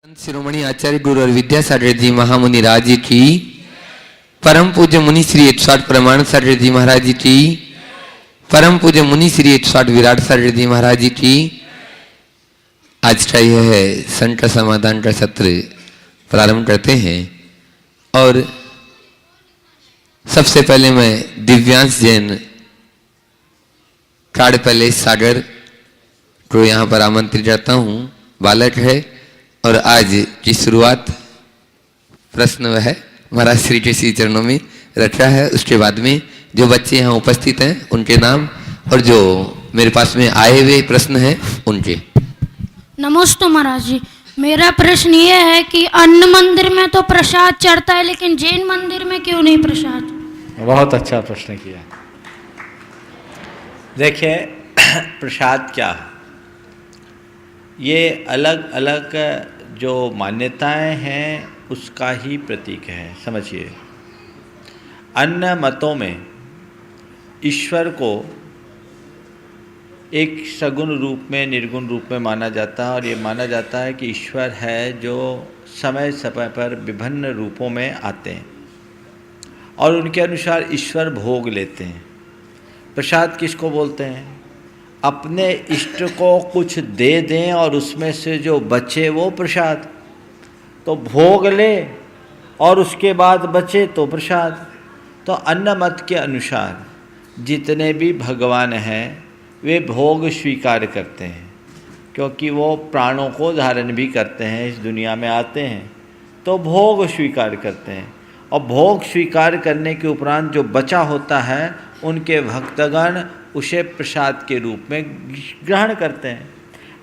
शिरोमणि आचार्य गुरु और विद्यासागर जी महामुनि राज की, परम पूज्य मुनि श्री 160 प्रमाण सागर जी महाराज जी की, परम पूज्य मुनि श्री 160 विराट सागर जी महाराज जी की। आज का यह संत समाधान का सत्र प्रारंभ करते हैं और सबसे पहले मैं दिव्यांश जैन कार्ड पैलेस सागर को यहाँ पर आमंत्रित करता हूँ। बालक है और आज की शुरुआत प्रश्न वह है महाराज श्री के श्री चरणों में रखा है। उसके बाद में जो बच्चे यहाँ उपस्थित हैं उनके नाम और जो मेरे पास में आए हुए प्रश्न हैं उनके। नमस्ते महाराज जी, मेरा प्रश्न ये है कि अन्न मंदिर में तो प्रसाद चढ़ता है लेकिन जैन मंदिर में क्यों नहीं प्रसाद? बहुत अच्छा प्रश्न किया। देखिए प्रसाद क्या है, ये अलग अलग जो मान्यताएं हैं उसका ही प्रतीक है। समझिए, अन्य मतों में ईश्वर को एक सगुण रूप में निर्गुण रूप में माना जाता है और ये माना जाता है कि ईश्वर है जो समय समय पर विभिन्न रूपों में आते हैं और उनके अनुसार ईश्वर भोग लेते हैं। प्रसाद किसको बोलते हैं? अपने इष्ट को कुछ दे दें और उसमें से जो बचे वो प्रसाद, तो भोग ले और उसके बाद बचे तो प्रसाद। तो अन्न मत के अनुसार जितने भी भगवान हैं वे भोग स्वीकार करते हैं, क्योंकि वो प्राणों को धारण भी करते हैं, इस दुनिया में आते हैं तो भोग स्वीकार करते हैं। और भोग स्वीकार करने के उपरांत जो बचा होता है उनके भक्तगण उसे प्रसाद के रूप में ग्रहण करते हैं।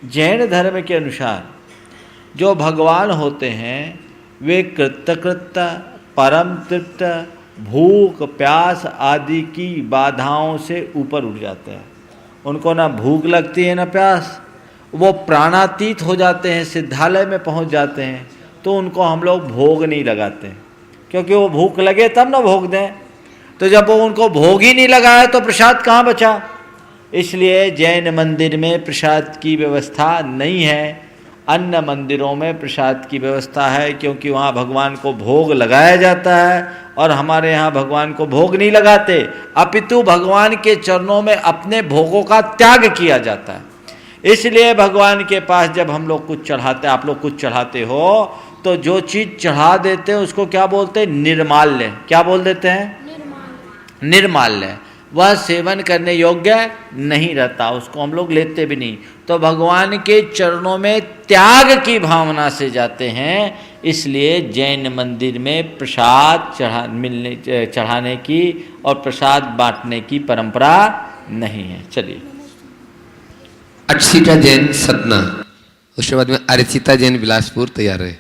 जैन धर्म के अनुसार जो भगवान होते हैं वे कृतकृत्य, परम तृप्त, भूख प्यास आदि की बाधाओं से ऊपर उठ जाते हैं। उनको ना भूख लगती है ना प्यास, वो प्राणातीत हो जाते हैं, सिद्धालय में पहुंच जाते हैं। तो उनको हम लोग भोग नहीं लगाते, क्योंकि वो भूख लगे तब ना भोग दें। तो जब वो उनको भोग ही नहीं लगाया तो प्रसाद कहाँ बचा? इसलिए जैन मंदिर में प्रसाद की व्यवस्था नहीं है। अन्य मंदिरों में प्रसाद की व्यवस्था है, क्योंकि वहाँ भगवान को भोग लगाया जाता है और हमारे यहाँ भगवान को भोग नहीं लगाते, अपितु भगवान के चरणों में अपने भोगों का त्याग किया जाता है। इसलिए भगवान के पास जब हम लोग कुछ चढ़ाते, आप लोग कुछ चढ़ाते हो, तो जो चीज़ चढ़ा देते हैं उसको क्या बोलते हैं? निर्माल्य। क्या बोल देते हैं? निर्माल्य। वह सेवन करने योग्य नहीं रहता, उसको हम लोग लेते भी नहीं। तो भगवान के चरणों में त्याग की भावना से जाते हैं। इसलिए जैन मंदिर में प्रसाद चढ़ाने की और प्रसाद बांटने की परंपरा नहीं है। चलिए, अक्षिता जैन सतना, उसके बाद में अर्चिता जैन बिलासपुर तैयार है।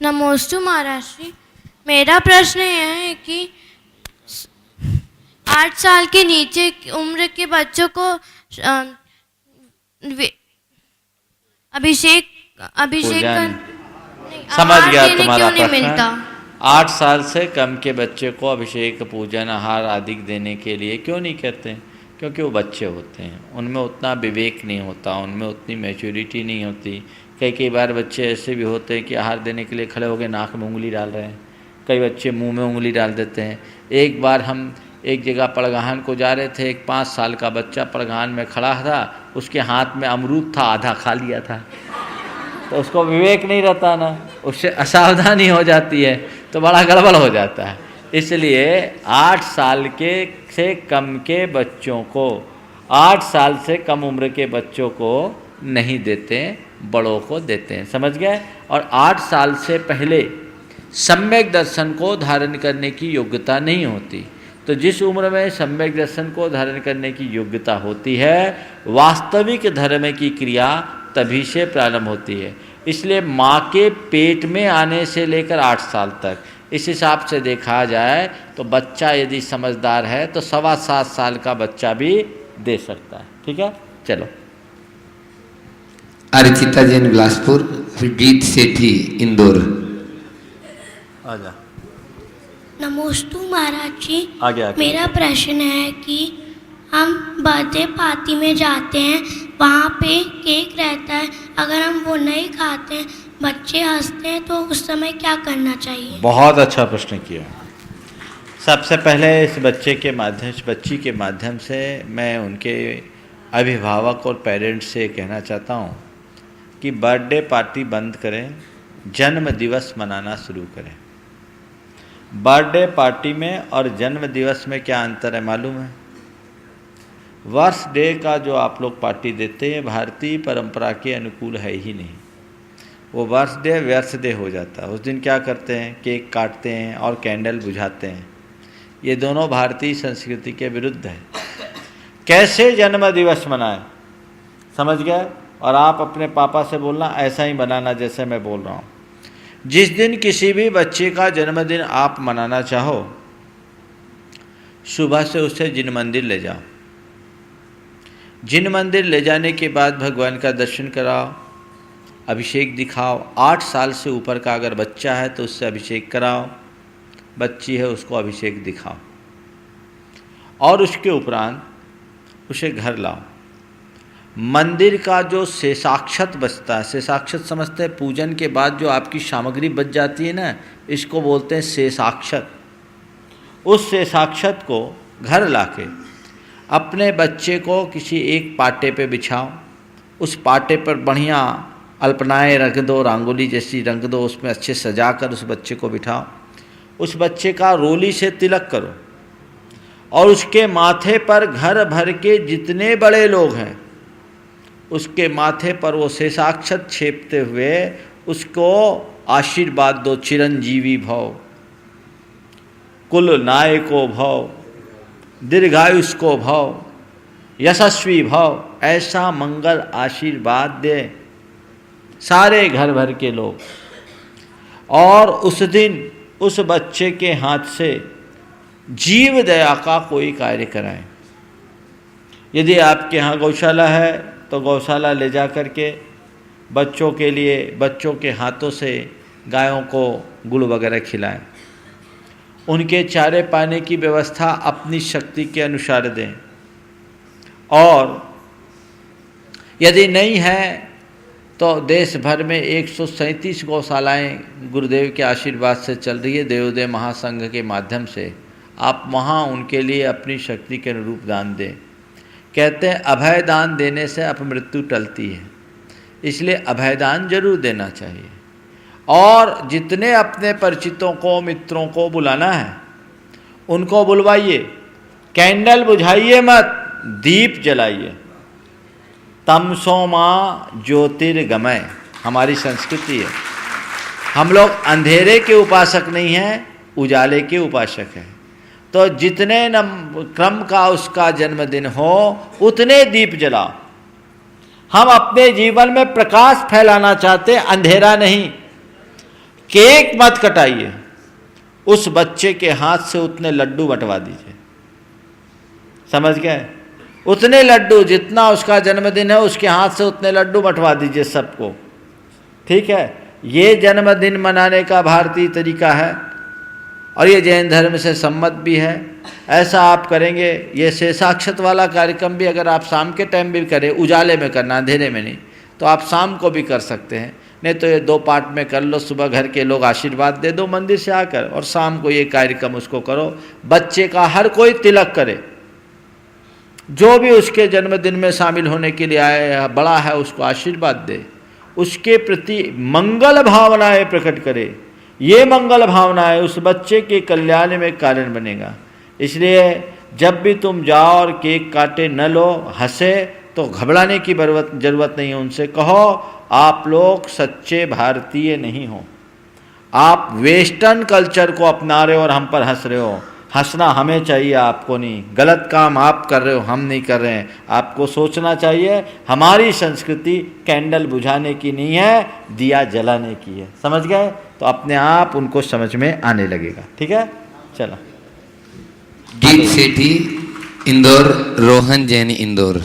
नमस्ते महाराज जी, मेरा प्रश्न यह है कि 8 साल के नीचे की उम्र के बच्चों को अभिषेक समझ गया तुम्हारा क्यों नहीं मिलता? 8 साल से कम के बच्चे को अभिषेक, पूजन, आहार आदि देने के लिए क्यों नहीं कहते हैं? क्योंकि वो बच्चे होते हैं, उनमें उतना विवेक नहीं होता, उनमें उतनी मैच्योरिटी नहीं होती। कई बार बच्चे ऐसे भी होते हैं कि आहार देने के लिए खड़े हो गए नाक में उंगली डाल रहे हैं, कई बच्चे मुंह में उंगली डाल देते हैं। एक बार हम एक जगह पड़गाहन को जा रहे थे, एक 5 साल का बच्चा पड़गाहन में खड़ा था, उसके हाथ में अमरूद था, आधा खा लिया था। तो उसको विवेक नहीं रहता ना, उससे असावधानी हो जाती है तो बड़ा गड़बड़ हो जाता है। इसलिए 8 साल के से कम के बच्चों को, 8 साल से कम उम्र के बच्चों को नहीं देते, बड़ों को देते हैं। समझ गए? और 8 साल से पहले सम्यक दर्शन को धारण करने की योग्यता नहीं होती। तो जिस उम्र में सम्यक दर्शन को धारण करने की योग्यता होती है, वास्तविक धर्म की क्रिया तभी से प्रारंभ होती है। इसलिए माँ के पेट में आने से लेकर 8 साल तक, इस हिसाब से देखा जाए तो बच्चा यदि समझदार है तो 7.25 साल का बच्चा भी दे सकता है। ठीक है, चलो। अर्चिता जैन बिलासपुर, गीत सेठी इंदौर। आजा। नमस्ते महाराज जी, आगे। मेरा प्रश्न है कि हम बर्थडे पार्टी में जाते हैं वहाँ पे केक रहता है, अगर हम वो नहीं खाते, बच्चे हंसते हैं, तो उस समय क्या करना चाहिए? बहुत अच्छा प्रश्न किया। सबसे पहले इस बच्ची के माध्यम से मैं उनके अभिभावक और पेरेंट्स से कहना चाहता हूँ कि बर्थडे पार्टी बंद करें, जन्म दिवस मनाना शुरू करें। बर्थडे पार्टी में और जन्म दिवस में क्या अंतर है मालूम है? वर्ष डे का जो आप लोग पार्टी देते हैं भारतीय परंपरा के अनुकूल है ही नहीं। वो वर्ष डे व्यर्थ डे हो जाता है। उस दिन क्या करते हैं? केक काटते हैं और कैंडल बुझाते हैं। ये दोनों भारतीय संस्कृति के विरुद्ध है। कैसे जन्म दिवस मनाएं, समझ गए? और आप अपने पापा से बोलना ऐसा ही बनाना जैसे मैं बोल रहा हूँ। जिस दिन किसी भी बच्चे का जन्मदिन आप मनाना चाहो, सुबह से उसे जिन मंदिर ले जाओ। जिन मंदिर ले जाने के बाद भगवान का दर्शन कराओ, अभिषेक दिखाओ। 8 साल से ऊपर का अगर बच्चा है तो उससे अभिषेक कराओ, बच्ची है उसको अभिषेक दिखाओ, और उसके उपरांत उसे घर लाओ। मंदिर का जो शेषाक्षत बचता है, शेषाक्षत समझते हैं? पूजन के बाद जो आपकी सामग्री बच जाती है ना, इसको बोलते हैं शेषाक्षत। उस शेषाक्षत को घर लाके अपने बच्चे को किसी एक पाटे पे बिछाओ। उस पाटे पर बढ़िया अल्पनाएँ रख दो, रंगोली जैसी रंग दो, उसमें अच्छे सजा कर उस बच्चे को बिठाओ। उस बच्चे का रोली से तिलक करो और उसके माथे पर घर भर के जितने बड़े लोग हैं उसके माथे पर वो शेषाक्षत छेपते हुए उसको आशीर्वाद दो। चिरंजीवी भव, कुल नायको भव, दीर्घायुष्को भव, यशस्वी भव, ऐसा मंगल आशीर्वाद दे सारे घर भर के लोग। और उस दिन उस बच्चे के हाथ से जीव दया का कोई कार्य कराएं। यदि आपके यहाँ गौशाला है तो गौशाला ले जा कर के बच्चों के लिए बच्चों के हाथों से गायों को गुड़ वगैरह खिलाएं। उनके चारे पाने की व्यवस्था अपनी शक्ति के अनुसार दें। और यदि नहीं है तो देश भर में 137 गौशालाएँ गुरुदेव के आशीर्वाद से चल रही है, देवोदय महासंघ के माध्यम से। आप वहाँ उनके लिए अपनी शक्ति के अनुरूप दान दें। कहते हैं अभय दान देने से अपमृत्यु टलती है, इसलिए अभय दान जरूर देना चाहिए। और जितने अपने परिचितों को मित्रों को बुलाना है उनको बुलवाइए। कैंडल बुझाइए मत, दीप जलाइए। तमसो मां ज्योतिर्गमय हमारी संस्कृति है। हम लोग अंधेरे के उपासक नहीं हैं, उजाले के उपासक हैं। तो जितने क्रम का उसका जन्मदिन हो उतने दीप जलाओ। हम अपने जीवन में प्रकाश फैलाना चाहते, अंधेरा नहीं। केक मत कटाइए, उस बच्चे के हाथ से उतने लड्डू बंटवा दीजिए। समझ गए? उतने लड्डू जितना उसका जन्मदिन है उसके हाथ से उतने लड्डू बंटवा दीजिए सबको। ठीक है? ये जन्मदिन मनाने का भारतीय तरीका है और ये जैन धर्म से सम्मत भी है। ऐसा आप करेंगे। ये शेषाक्षत वाला कार्यक्रम भी अगर आप शाम के टाइम भी करें, उजाले में करना, अंधेरे में नहीं, तो आप शाम को भी कर सकते हैं। नहीं तो ये 2 पार्ट में कर लो। सुबह घर के लोग आशीर्वाद दे दो मंदिर से आकर, और शाम को ये कार्यक्रम उसको करो। बच्चे का हर कोई तिलक करे, जो भी उसके जन्मदिन में शामिल होने के लिए आए, बड़ा है, उसको आशीर्वाद दे, उसके प्रति मंगल भावनाएं प्रकट करे। ये मंगल भावनाएं उस बच्चे के कल्याण में कारण बनेगा। इसलिए जब भी तुम जाओ और केक काटे न लो, हंसे, तो घबराने की जरूरत नहीं है। उनसे कहो आप लोग सच्चे भारतीय नहीं हो, आप वेस्टर्न कल्चर को अपना रहे हो और हम पर हंस रहे हो। हंसना हमें चाहिए, आपको नहीं। गलत काम आप कर रहे हो, हम नहीं कर रहे हैं। आपको सोचना चाहिए हमारी संस्कृति कैंडल बुझाने की नहीं है, दिया जलाने की है। समझ गए? तो अपने आप उनको समझ में आने लगेगा। ठीक है? चलो। गीत सेठी इंदौर, रोहन जैन इंदौर।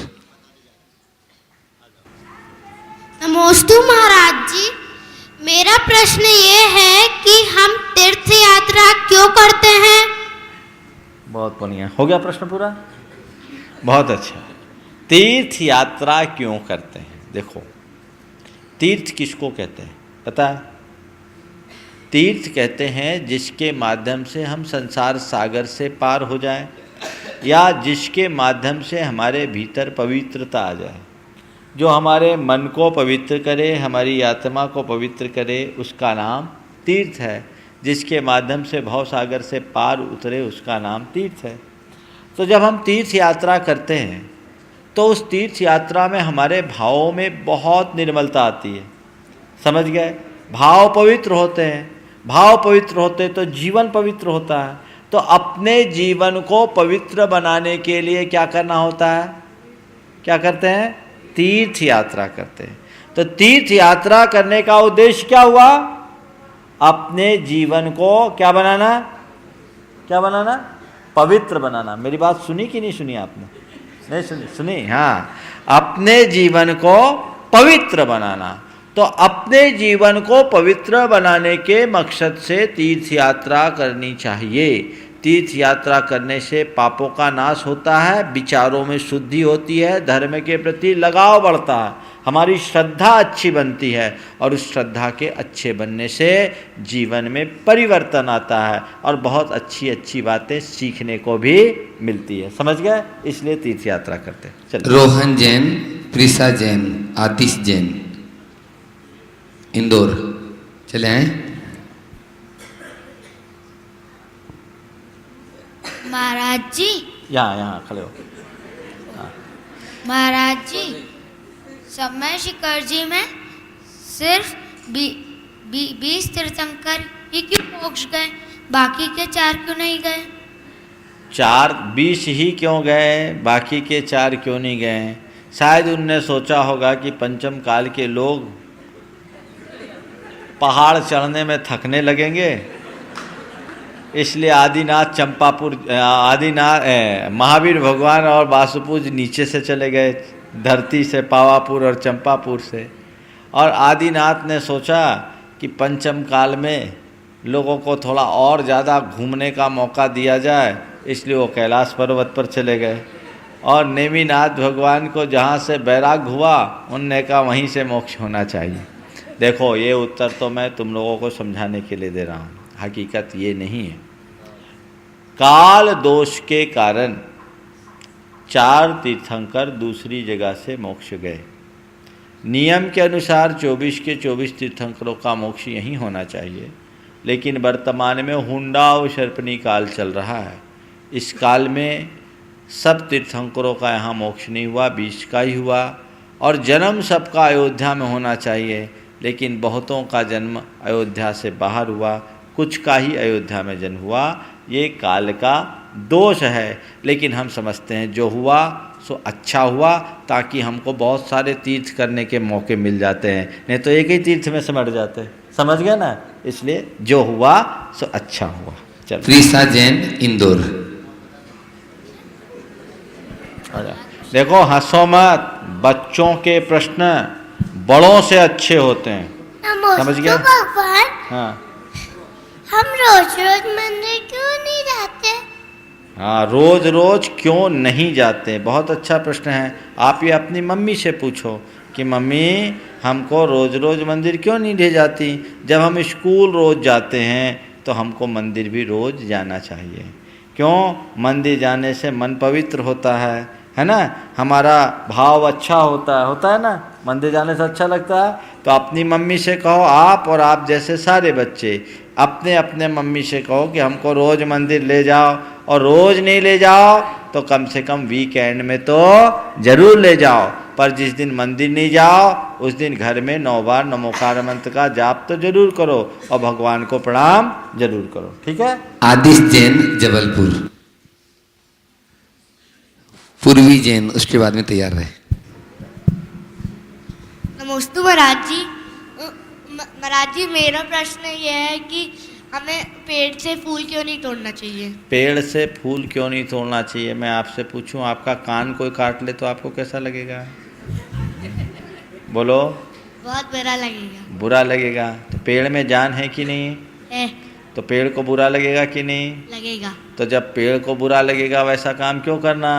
नमोस्तु महाराज जी, मेरा प्रश्न ये है कि हम तीर्थ यात्रा क्यों करते हैं? बहुत बढ़िया, हो गया प्रश्न पूरा। बहुत अच्छा। तीर्थ यात्रा क्यों करते हैं? देखो, तीर्थ किसको कहते हैं पता है? तीर्थ कहते हैं जिसके माध्यम से हम संसार सागर से पार हो जाएं, या जिसके माध्यम से हमारे भीतर पवित्रता आ जाए, जो हमारे मन को पवित्र करे, हमारी आत्मा को पवित्र करे, उसका नाम तीर्थ है। जिसके माध्यम से भव सागर से पार उतरे, उसका नाम तीर्थ है। तो जब हम तीर्थ यात्रा करते हैं तो उस तीर्थ यात्रा में हमारे भावों में बहुत निर्मलता आती है। समझ गए? भाव पवित्र होते हैं, भाव पवित्र होते तो जीवन पवित्र होता है। तो अपने जीवन को पवित्र बनाने के लिए क्या करना होता है? क्या करते हैं? तीर्थ यात्रा करते हैं। तो तीर्थ यात्रा करने का उद्देश्य क्या हुआ? अपने जीवन को क्या बनाना? क्या बनाना? पवित्र बनाना। मेरी बात सुनी कि नहीं सुनी आपने? नहीं सुनी? सुनी? हाँ, अपने जीवन को पवित्र बनाना। तो अपने जीवन को पवित्र बनाने के मकसद से तीर्थ यात्रा करनी चाहिए। तीर्थ यात्रा करने से पापों का नाश होता है, विचारों में शुद्धि होती है, धर्म के प्रति लगाव बढ़ता है, हमारी श्रद्धा अच्छी बनती है, और उस श्रद्धा के अच्छे बनने से जीवन में परिवर्तन आता है और बहुत अच्छी अच्छी बातें सीखने को भी मिलती है। समझ गए? इसलिए तीर्थ यात्रा करते हैं। चलिए। रोहन जैन, प्रिसा जैन, आतिश जैन, इंदौर। चले आए। महाराज जी, यहाँ खड़े हो। महाराज जी, समय शिखर जी में सिर्फ 20 तीर्थंकर ही क्यों मोक्ष गए? बाकी के 4 क्यों नहीं गए? 20 ही क्यों गए? बाकी के 4 क्यों नहीं गए? शायद उनने सोचा होगा कि पंचम काल के लोग पहाड़ चढ़ने में थकने लगेंगे, इसलिए आदिनाथ महावीर भगवान और वासुपूज नीचे से चले गए, धरती से, पावापुर और चंपापुर से। और आदिनाथ ने सोचा कि पंचम काल में लोगों को थोड़ा और ज़्यादा घूमने का मौका दिया जाए, इसलिए वो कैलाश पर्वत पर चले गए। और नेमिनाथ भगवान को जहाँ से वैराग्य हुआ, उनने कहा वहीं से मोक्ष होना चाहिए। देखो, ये उत्तर तो मैं तुम लोगों को समझाने के लिए दे रहा हूँ, हकीकत ये नहीं है। काल दोष के कारण 4 तीर्थंकर दूसरी जगह से मोक्ष गए। नियम के अनुसार 24 के 24 तीर्थंकरों का मोक्ष यहीं होना चाहिए, लेकिन वर्तमान में हुंडा और शर्पणी काल चल रहा है। इस काल में सब तीर्थंकरों का यहाँ मोक्ष नहीं हुआ, 20 का ही हुआ। और जन्म सबका अयोध्या में होना चाहिए, लेकिन बहुतों का जन्म अयोध्या से बाहर हुआ, कुछ का ही अयोध्या में जन्म हुआ। ये काल का दोष है, लेकिन हम समझते हैं जो हुआ सो अच्छा हुआ, ताकि हमको बहुत सारे तीर्थ करने के मौके मिल जाते हैं, नहीं तो एक ही तीर्थ में सिमट जाते हैं। समझ गए ना? इसलिए जो हुआ सो अच्छा हुआ। चलो। प्रिसा जैन, इंदौर। देखो, हंसो मत, बच्चों के प्रश्न बड़ों से अच्छे होते हैं। समझ गया? भगवान, हाँ, हम रोज रोज मंदिर क्यों नहीं जाते? हाँ, रोज रोज क्यों नहीं जाते? बहुत अच्छा प्रश्न है। आप ये अपनी मम्मी से पूछो कि मम्मी, हमको रोज रोज मंदिर क्यों नहीं ले जाती? जब हम स्कूल रोज जाते हैं तो हमको मंदिर भी रोज जाना चाहिए। क्यों? मंदिर जाने से मन पवित्र होता है ना? हमारा भाव अच्छा होता है ना? मंदिर जाने से अच्छा लगता है। तो अपनी मम्मी से कहो, आप और आप जैसे सारे बच्चे अपने अपने मम्मी से कहो कि हमको रोज़ मंदिर ले जाओ, और रोज़ नहीं ले जाओ तो कम से कम वीकेंड में तो ज़रूर ले जाओ। पर जिस दिन मंदिर नहीं जाओ, उस दिन घर में 9 बार नमोकार मंत्र का जाप तो जरूर करो, और भगवान को प्रणाम जरूर करो। ठीक है? आदिश जैन, जबलपुर। पूर्वी जैन, उसके बाद में तैयार रहे। नमस्ते महाराज जी। महाराज जी, मेरा प्रश्न ये है कि हमें पेड़ से फूल क्यों नहीं तोड़ना चाहिए? पेड़ से फूल क्यों नहीं तोड़ना चाहिए? मैं आपसे पूछूं, आपका कान कोई काट ले तो आपको कैसा लगेगा? बोलो। बहुत बुरा लगेगा। बुरा लगेगा। तो पेड़ में जान है कि नहीं है? तो पेड़ को बुरा लगेगा कि नहीं? लगेगा। तो जब पेड़ को बुरा लगेगा, वैसा काम क्यों करना?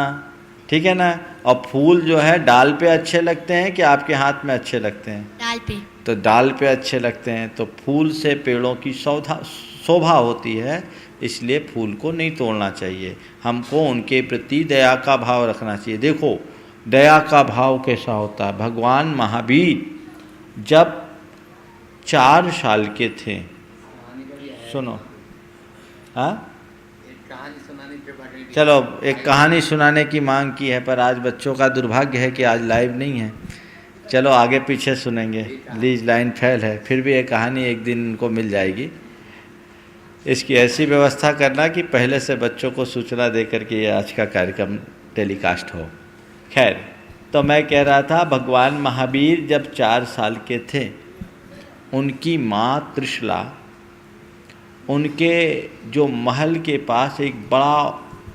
ठीक है ना। और फूल जो है डाल पे अच्छे लगते हैं कि आपके हाथ में अच्छे लगते हैं? डाल पे। तो डाल पे अच्छे लगते हैं, तो फूल से पेड़ों की शोभा होती है, इसलिए फूल को नहीं तोड़ना चाहिए। हमको उनके प्रति दया का भाव रखना चाहिए। देखो दया का भाव कैसा होता है। भगवान महावीर जब 4 साल के थे, सुनो, हाँ चलो एक कहानी सुनाने की मांग की है, पर आज बच्चों का दुर्भाग्य है कि आज लाइव नहीं है। चलो आगे पीछे सुनेंगे, लीज लाइन फेल है, फिर भी ये कहानी एक दिन उनको मिल जाएगी। इसकी ऐसी व्यवस्था करना कि पहले से बच्चों को सूचना दे करके ये आज का कार्यक्रम टेलीकास्ट हो। खैर, तो मैं कह रहा था भगवान महावीर जब 4 साल के थे, उनकी माँ त्रिशला उनके जो महल के पास एक बड़ा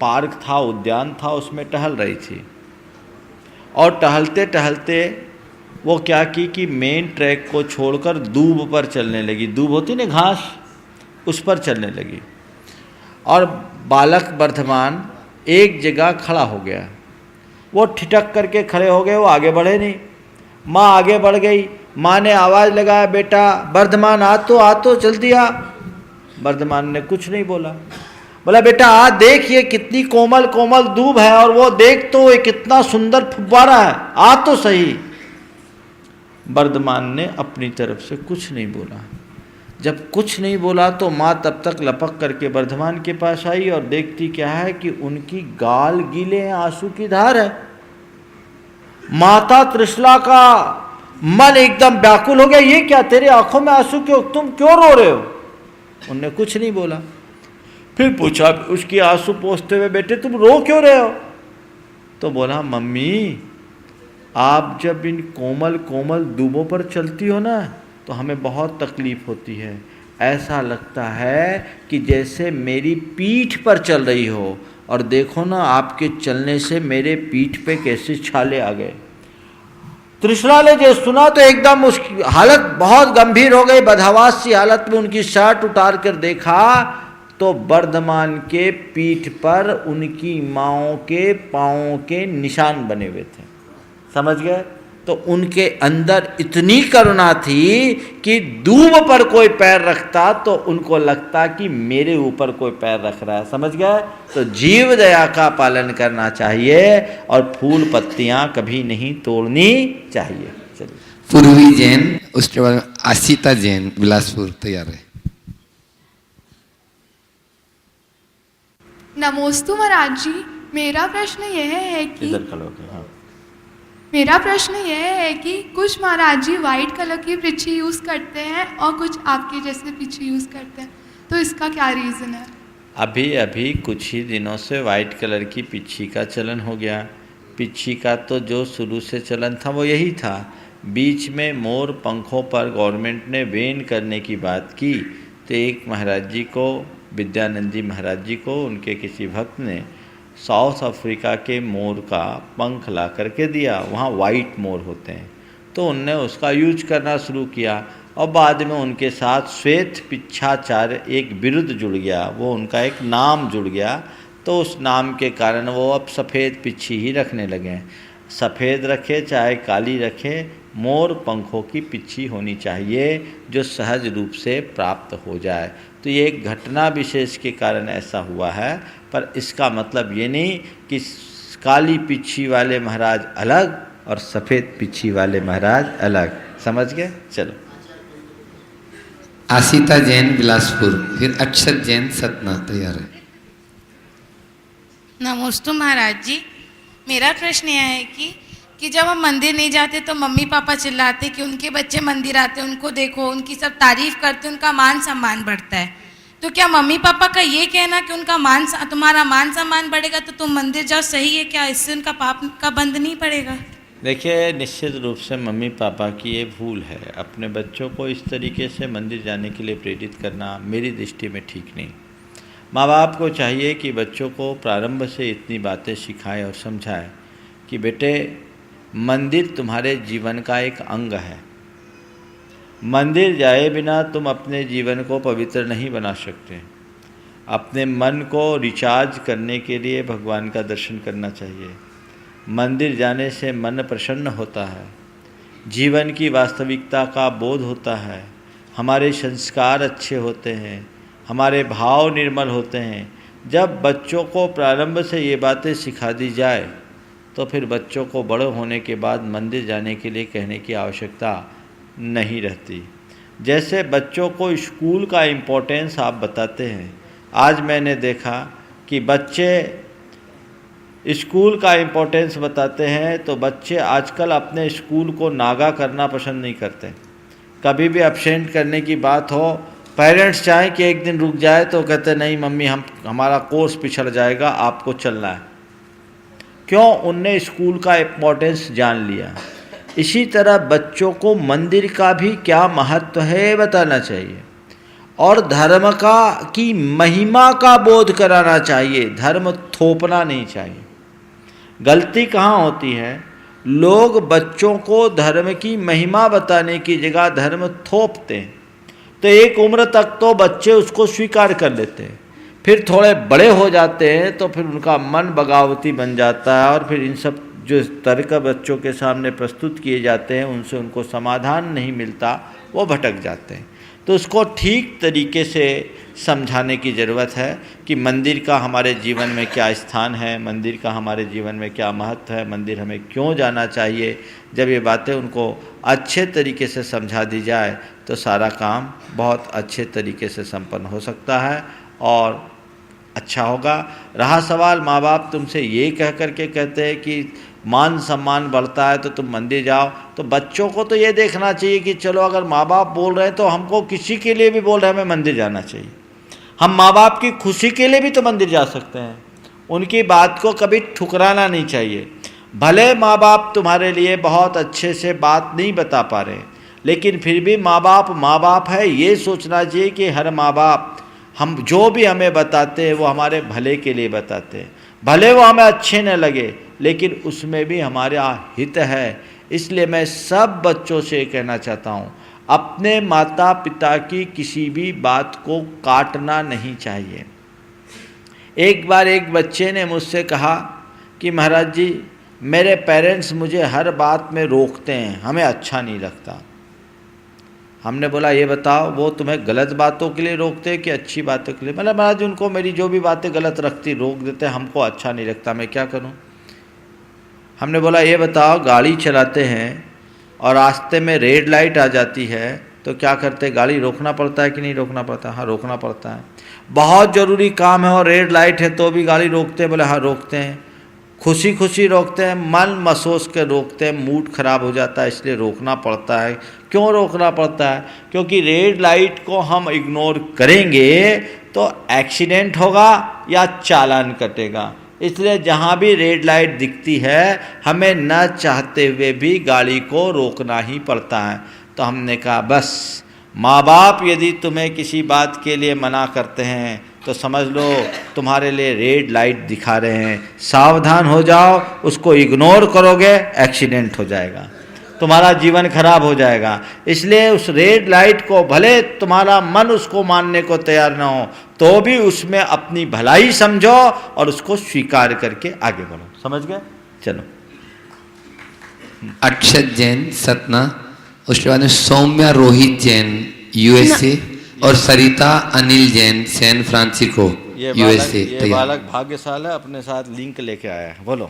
पार्क था, उद्यान था, उसमें टहल रही थी। और टहलते टहलते वो क्या की कि मेन ट्रैक को छोड़कर दूब पर चलने लगी। दूब होती ना घास, उस पर चलने लगी। और बालक वर्धमान एक जगह खड़ा हो गया। वो ठिठक करके खड़े हो गए, वो आगे बढ़े नहीं। माँ आगे बढ़ गई। माँ ने आवाज़ लगाया, बेटा वर्धमान आ तो जल्दी आ। वर्धमान ने कुछ नहीं बोला। बोला बेटा आ देख, ये कितनी कोमल कोमल दूब है, और वो देख तो ये कितना सुंदर फुब्बारा है, आ तो सही। वर्धमान ने अपनी तरफ से कुछ नहीं बोला। जब कुछ नहीं बोला तो माँ तब तक लपक करके वर्धमान के पास आई और देखती क्या है कि उनकी गाल गीले हैं, आंसू की धार है। माता त्रिशला का मन एकदम व्याकुल हो गया। ये क्या, तेरे आंखों में आंसू क्यों, तुम क्यों रो रहे हो? उनने कुछ नहीं बोला। फिर पूछा उसकी आंसू पोंछते हुए, बेटे तुम रो क्यों रहे हो? तो बोला मम्मी, आप जब इन कोमल कोमल दूबों पर चलती हो ना, तो हमें बहुत तकलीफ़ होती है। ऐसा लगता है कि जैसे मेरी पीठ पर चल रही हो, और देखो ना आपके चलने से मेरे पीठ पे कैसे छाले आ गए। त्रिशला ने जो सुना तो एकदम उसकी हालत बहुत गंभीर हो गई। बदहवास सी हालत में उनकी शर्ट उतार कर देखा तो वर्धमान के पीठ पर उनकी माँओं के पाँवों के निशान बने हुए थे। समझ गए? तो उनके अंदर इतनी करुणा थी कि दूब पर कोई पैर रखता तो उनको लगता कि मेरे ऊपर कोई पैर रख रहा है। समझ गए? तो जीव दया का पालन करना चाहिए और फूल पत्तियां कभी नहीं तोड़नी चाहिए। चलिए, पूर्वी जैन, उसके बाद आशिता जैन बिलासपुर तैयार है। नमोस्तु महाराज जी, मेरा प्रश्न यह है कि इधर खड़े होके, हाँ। मेरा प्रश्न यह है कि कुछ महाराज जी वाइट कलर की पिच्छी यूज़ करते हैं और कुछ आपके जैसे पिच्छी यूज़ करते हैं, तो इसका क्या रीज़न है? अभी कुछ ही दिनों से वाइट कलर की पिच्छी का चलन हो गया। पिच्छी का तो जो शुरू से चलन था वो यही था। बीच में मोर पंखों पर गवर्नमेंट ने बैन करने की बात की, तो एक महाराज जी को, विद्यानंद जी महाराज जी को, उनके किसी भक्त ने साउथ अफ्रीका के मोर का पंख ला करके दिया। वहाँ वाइट मोर होते हैं, तो उनने उसका यूज करना शुरू किया। और बाद में उनके साथ श्वेत पिच्छाचार्य एक बिरुद जुड़ गया, वो उनका एक नाम जुड़ गया। तो उस नाम के कारण वो अब सफ़ेद पिच्छी ही रखने लगे। सफ़ेद रखे चाहे काली रखे, मोर पंखों की पिच्छी होनी चाहिए जो सहज रूप से प्राप्त हो जाए। तो ये एक घटना विशेष के कारण ऐसा हुआ है, पर इसका मतलब ये नहीं कि काली पिच्छी वाले महाराज अलग और सफ़ेद पिच्छी वाले महाराज अलग। समझ गए? चलो, आशिता जैन बिलासपुर, फिर अक्षत जैन सतना तैयार है। नमोस्तु महाराज जी, मेरा प्रश्न यह है कि जब हम मंदिर नहीं जाते तो मम्मी पापा चिल्लाते कि उनके बच्चे मंदिर आते, उनको देखो, उनकी सब तारीफ करते, उनका मान सम्मान बढ़ता है। तो क्या मम्मी पापा का ये कहना कि उनका तुम्हारा मान सम्मान बढ़ेगा तो तुम मंदिर जाओ सही है क्या? इससे उनका पाप का बंध नहीं पड़ेगा? देखिए, निश्चित रूप से मम्मी पापा की ये भूल है। अपने बच्चों को इस तरीके से मंदिर जाने के लिए प्रेरित करना मेरी दृष्टि में ठीक नहीं। माँ बाप को चाहिए कि बच्चों को प्रारंभ से इतनी बातें सिखाएं और समझाएं कि बेटे, मंदिर तुम्हारे जीवन का एक अंग है। मंदिर जाए बिना तुम अपने जीवन को पवित्र नहीं बना सकते। अपने मन को रिचार्ज करने के लिए भगवान का दर्शन करना चाहिए। मंदिर जाने से मन प्रसन्न होता है, जीवन की वास्तविकता का बोध होता है, हमारे संस्कार अच्छे होते हैं, हमारे भाव निर्मल होते हैं। जब बच्चों को प्रारंभ से ये बातें सिखा दी जाए तो फिर बच्चों को बड़े होने के बाद मंदिर जाने के लिए कहने की आवश्यकता नहीं रहती। जैसे बच्चों को स्कूल का इम्पोर्टेंस आप बताते हैं, आज मैंने देखा कि बच्चे स्कूल का इम्पोर्टेंस बताते हैं तो बच्चे आजकल अपने स्कूल को नागा करना पसंद नहीं करते। कभी भी अब्सेंट करने की बात हो, पेरेंट्स चाहें कि एक दिन रुक जाए तो कहते नहीं मम्मी हमारा कोर्स पिछड़ जाएगा, आपको चलना है। क्यों? उनने स्कूल का इम्पोर्टेंस जान लिया। इसी तरह बच्चों को मंदिर का भी क्या महत्व है बताना चाहिए और धर्म की महिमा का बोध कराना चाहिए, धर्म थोपना नहीं चाहिए। गलती कहाँ होती है? लोग बच्चों को धर्म की महिमा बताने की जगह धर्म थोपते हैं। तो एक उम्र तक तो बच्चे उसको स्वीकार कर लेते हैं, फिर थोड़े बड़े हो जाते हैं तो फिर उनका मन बगावती बन जाता है और फिर इन सब जो तर्क बच्चों के सामने प्रस्तुत किए जाते हैं उनसे उनको समाधान नहीं मिलता, वो भटक जाते हैं। तो उसको ठीक तरीके से समझाने की ज़रूरत है कि मंदिर का हमारे जीवन में क्या स्थान है, मंदिर का हमारे जीवन में क्या महत्व है, मंदिर हमें क्यों जाना चाहिए। जब ये बातें उनको अच्छे तरीके से समझा दी जाए तो सारा काम बहुत अच्छे तरीके से संपन्न हो सकता है और अच्छा होगा। रहा सवाल माँ बाप तुमसे ये कह करके कहते हैं कि मान सम्मान बढ़ता है तो तुम मंदिर जाओ, तो बच्चों को तो ये देखना चाहिए कि चलो अगर माँ बाप बोल रहे हैं तो हमको किसी के लिए भी बोल रहे हैं हमें मंदिर जाना चाहिए। हम माँ बाप की खुशी के लिए भी तो मंदिर जा सकते हैं, उनकी बात को कभी ठुकराना नहीं चाहिए। भले माँ बाप तुम्हारे लिए बहुत अच्छे से बात नहीं बता पा रहे, लेकिन फिर भी माँ बाप है, ये सोचना चाहिए कि हर माँ बाप हम जो भी हमें बताते हैं वो हमारे भले के लिए बताते हैं। भले वो हमें अच्छे न लगे लेकिन उसमें भी हमारा हित है। इसलिए मैं सब बच्चों से कहना चाहता हूँ, अपने माता पिता की किसी भी बात को काटना नहीं चाहिए। एक बार एक बच्चे ने मुझसे कहा कि महाराज जी मेरे पेरेंट्स मुझे हर बात में रोकते हैं, हमें अच्छा नहीं लगता। हमने बोला ये बताओ वो तुम्हें गलत बातों के लिए रोकते हैं कि अच्छी बातों के लिए? मतलब महाराज उनको मेरी जो भी बातें गलत रखती रोक देते हैं, हमको अच्छा नहीं लगता, मैं क्या करूं? हमने बोला ये बताओ गाड़ी चलाते हैं और रास्ते में रेड लाइट आ जाती है तो क्या करते? गाड़ी रोकना पड़ता है कि नहीं रोकना पड़ता? हाँ रोकना पड़ता है। बहुत ज़रूरी काम है और रेड लाइट है तो भी गाड़ी रोकते हैं? बोले हाँ रोकते हैं। खुशी खुशी रोकते हैं, मन महसूस के रोकते हैं, मूड खराब हो जाता है इसलिए रोकना पड़ता है। क्यों रोकना पड़ता है? क्योंकि रेड लाइट को हम इग्नोर करेंगे तो एक्सीडेंट होगा या चालान कटेगा। इसलिए जहाँ भी रेड लाइट दिखती है हमें न चाहते हुए भी गाड़ी को रोकना ही पड़ता है। तो हमने कहा बस माँ बाप यदि तुम्हें किसी बात के लिए मना करते हैं तो समझ लो तुम्हारे लिए रेड लाइट दिखा रहे हैं, सावधान हो जाओ। उसको इग्नोर करोगे एक्सीडेंट हो जाएगा, तुम्हारा जीवन खराब हो जाएगा। इसलिए उस रेड लाइट को भले तुम्हारा मन उसको मानने को तैयार ना हो तो भी उसमें अपनी भलाई समझो और उसको स्वीकार करके आगे बढ़ो। समझ गए? चलो। अक्षत जैन सतना, उसके बाद में सौम्या रोहित जैन यूएसए और Sarita Anil Jain San Francisco USA. ये बालक भाग्यशाली अपने साथ लिंक लेके आया है। बोलो।